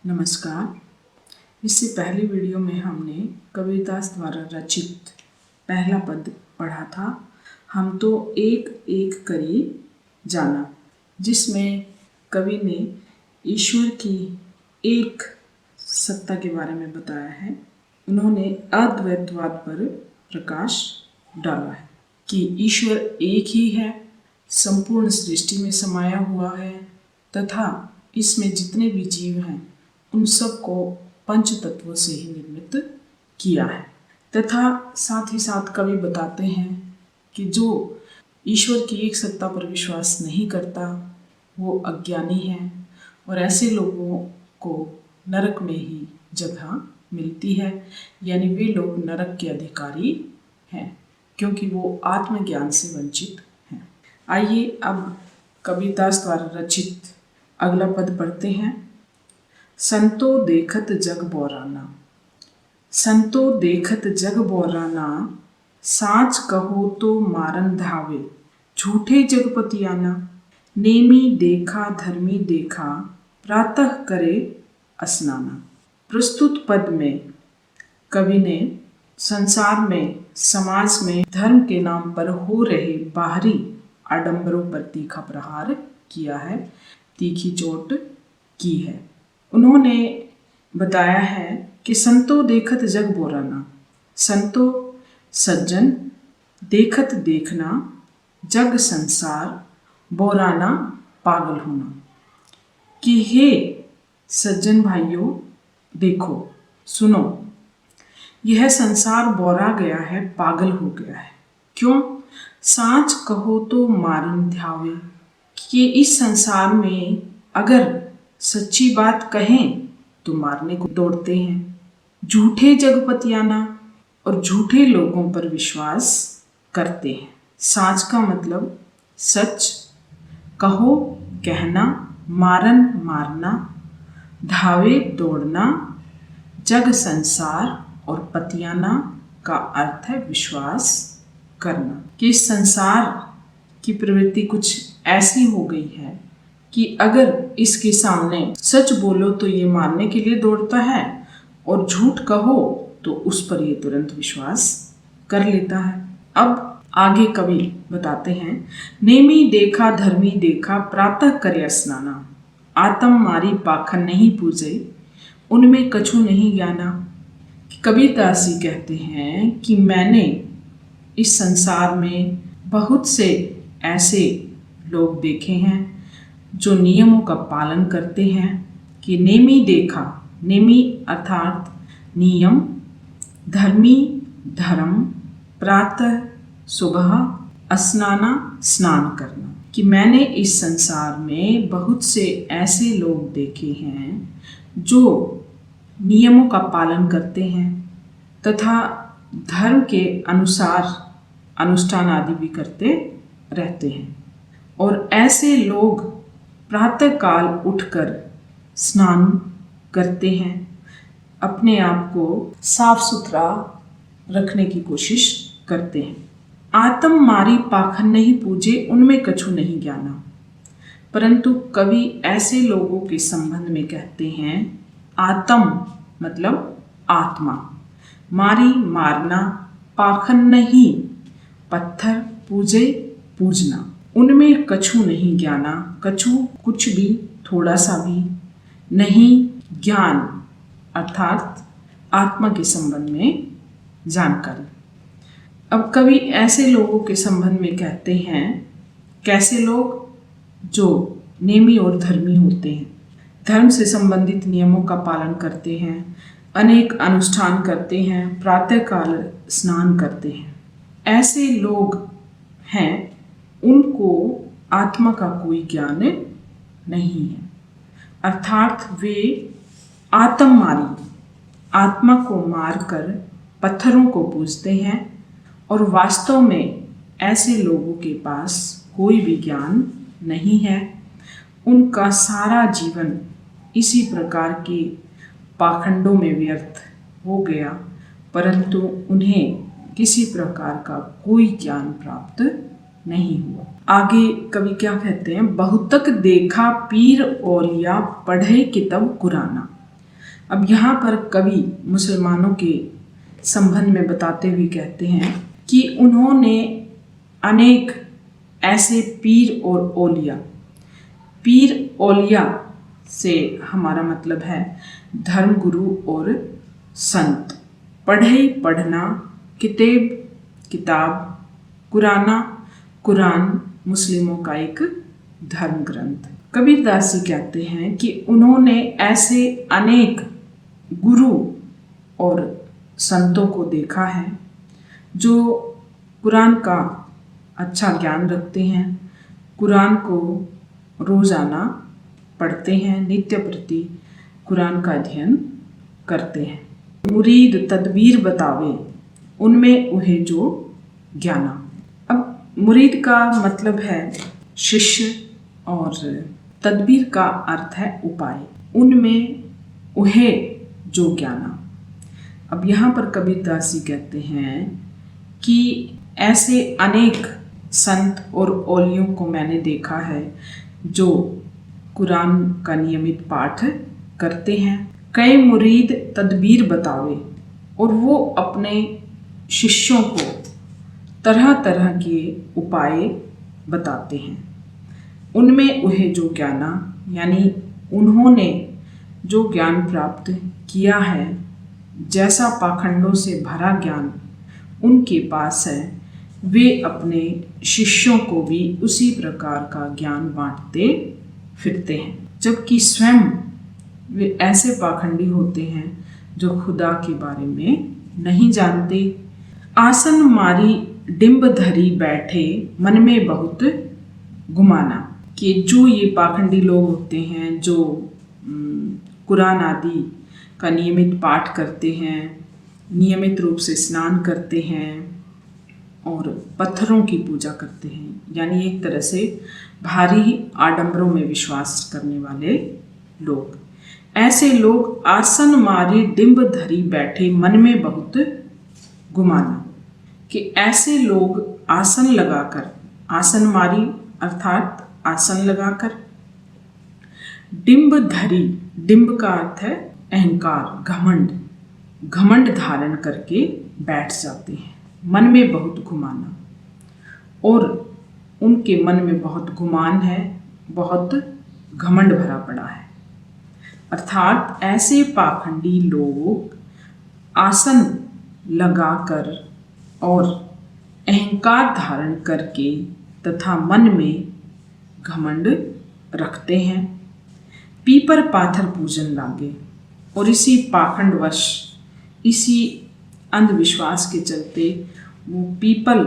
नमस्कार। इससे पहले वीडियो में हमने कबीरदास द्वारा रचित पहला पद पढ़ा था, हम तो एक एक करी जाना, जिसमें कवि ने ईश्वर की एक सत्ता के बारे में बताया है। उन्होंने अद्वैतवाद पर प्रकाश डाला है कि ईश्वर एक ही है, संपूर्ण सृष्टि में समाया हुआ है तथा इसमें जितने भी जीव हैं उन सबको पंच तत्वों से ही निर्मित किया है। तथा साथ ही साथ कवि बताते हैं कि जो ईश्वर की एक सत्ता पर विश्वास नहीं करता वो अज्ञानी है और ऐसे लोगों को नरक में ही जगह मिलती है, यानी वे लोग नरक के अधिकारी हैं क्योंकि वो आत्मज्ञान से वंचित हैं। आइए अब कबीरदास द्वारा रचित अगला पद पढ़ते हैं। संतो देखत जग बोराना, संतो देखत जग बोराना, साच कहो तो मारन धावे, झूठे जगपतियाना, नेमी देखा धर्मी देखा, प्रातः करे स्नाना। प्रस्तुत पद में कवि ने संसार में, समाज में धर्म के नाम पर हो रहे बाहरी आडंबरों पर तीखा प्रहार किया है, तीखी चोट की है। उन्होंने बताया है कि संतो देखत जग बोराना, संतो सज्जन, देखत देखना, जग संसार, बोराना पागल होना, कि हे सज्जन भाइयों देखो सुनो, यह संसार बोरा गया है, पागल हो गया है। क्यों? साच कहो तो मारन ध्यावे, कि इस संसार में अगर सच्ची बात कहें तो मारने को दौड़ते हैं। झूठे जगपतियाना, और झूठे लोगों पर विश्वास करते हैं। साच का मतलब सच, कहो कहना, मारन मारना, धावे दौड़ना, जग संसार, और पतियाना का अर्थ है विश्वास करना, कि इस संसार की प्रवृत्ति कुछ ऐसी हो गई है कि अगर इसके सामने सच बोलो तो ये मानने के लिए दौड़ता है और झूठ कहो तो उस पर ये तुरंत विश्वास कर लेता है। अब आगे कवि बताते हैं, नेमी देखा धर्मी देखा, प्रातः करे स्नाना, आत्म मारी पाखन नहीं पूजे, उनमें कछु नहीं ज्ञाना। कबीरदास जी कहते हैं कि मैंने इस संसार में बहुत से ऐसे लोग देखे हैं जो नियमों का पालन करते हैं, कि नेमी देखा, नेमी अर्थात नियम, धर्मी धर्म, प्रातः सुबह, स्नाना स्नान करना, कि मैंने इस संसार में बहुत से ऐसे लोग देखे हैं जो नियमों का पालन करते हैं तथा धर्म के अनुसार अनुष्ठान आदि भी करते रहते हैं, और ऐसे लोग प्रातः काल उठकर स्नान करते हैं, अपने आप को साफ सुथरा रखने की कोशिश करते हैं। आत्म मारी पाखन नहीं पूजे, उनमें कछु नहीं ज्ञाना। परंतु कवि ऐसे लोगों के संबंध में कहते हैं, आत्म मतलब आत्मा, मारी मारना, पाखन नहीं पत्थर, पूजे पूजना, उनमें कछु नहीं ज्ञाना, कछु कुछ भी, थोड़ा सा भी नहीं, ज्ञान अर्थात आत्मा के संबंध में जानकारी। अब कवि ऐसे लोगों के संबंध में कहते हैं, कैसे लोग? जो नेमी और धर्मी होते हैं, धर्म से संबंधित नियमों का पालन करते हैं, अनेक अनुष्ठान करते हैं, प्रातःकाल स्नान करते हैं। ऐसे लोग हैं, उनको आत्मा का कोई ज्ञान नहीं है, अर्थात वे आत्ममारी, आत्मा को मारकर पत्थरों को पूजते हैं, और वास्तव में ऐसे लोगों के पास कोई भी ज्ञान नहीं है। उनका सारा जीवन इसी प्रकार के पाखंडों में व्यर्थ हो गया, परंतु उन्हें किसी प्रकार का कोई ज्ञान प्राप्त नहीं हुआ। आगे कवि क्या कहते हैं, बहुतक देखा पीर औलिया, पढ़े किताब कुराना, अब यहाँ पर कवि मुसलमानों के संबंध में बताते हुए कहते हैं कि उन्होंने अनेक ऐसे पीर और औलिया, पीर औलिया से हमारा मतलब है धर्मगुरु और संत, पढ़े पढ़ना, किताब कुराना, कुरान मुस्लिमों का एक धर्म ग्रंथ। कबीरदास जी कहते हैं कि उन्होंने ऐसे अनेक गुरु और संतों को देखा है जो कुरान का अच्छा ज्ञान रखते हैं, कुरान को रोज़ाना पढ़ते हैं, नित्य प्रति कुरान का अध्ययन करते हैं। मुरीद तदबीर बतावे, उनमें उहे जो ज्ञाना। अब मुरीद का मतलब है शिष्य और तदबीर का अर्थ है उपाय, उनमें उहे जो ज्ञाना। अब यहाँ पर कबीरदास जी कहते हैं कि ऐसे अनेक संत और औलियों को मैंने देखा है जो कुरान का नियमित पाठ करते हैं। कई मुरीद तदबीर बतावे, और वो अपने शिष्यों को तरह तरह के उपाय बताते हैं। उनमें उहे जो ज्ञाना, यानी उन्होंने जो ज्ञान प्राप्त किया है, जैसा पाखंडों से भरा ज्ञान उनके पास है, वे अपने शिष्यों को भी उसी प्रकार का ज्ञान बांटते फिरते हैं। जबकि स्वयं वे ऐसे पाखंडी होते हैं जो खुदा के बारे में नहीं जानते। आसन मारी डिंब धरी बैठे, मन में बहुत गुमाना, कि जो ये पाखंडी लोग होते हैं जो कुरान आदि का नियमित पाठ करते हैं, नियमित रूप से स्नान करते हैं और पत्थरों की पूजा करते हैं, यानी एक तरह से भारी आडंबरों में विश्वास करने वाले लोग, ऐसे लोग आसन मारी डिंब धरी बैठे, मन में बहुत गुमाना, कि ऐसे लोग आसन लगाकर, आसन मारी अर्थात आसन लगाकर, डिंब धरी, डिंब का अर्थ है अहंकार, घमंड, घमंड धारण करके बैठ जाते हैं। मन में बहुत गुमाना, और उनके मन में बहुत गुमान है, बहुत घमंड भरा पड़ा है। अर्थात ऐसे पाखंडी लोग आसन लगाकर और अहंकार धारण करके तथा मन में घमंड रखते हैं। पीपर पाथर पूजन लागे, और इसी पाखंडवश, इसी अंधविश्वास के चलते वो पीपल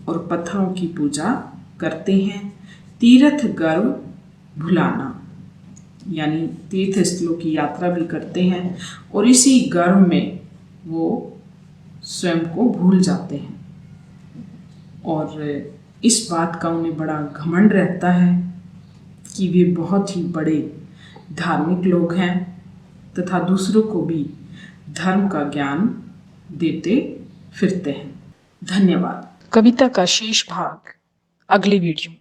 और पत्थरों की पूजा करते हैं। तीर्थ गर्व भुलाना, यानी तीर्थ स्थलों की यात्रा भी करते हैं और इसी गर्व में वो स्वयं को भूल जाते हैं, और इस बात का उन्हें बड़ा घमंड रहता है कि वे बहुत ही बड़े धार्मिक लोग हैं तथा दूसरों को भी धर्म का ज्ञान देते फिरते हैं। धन्यवाद। कविता का शेष भाग अगली वीडियो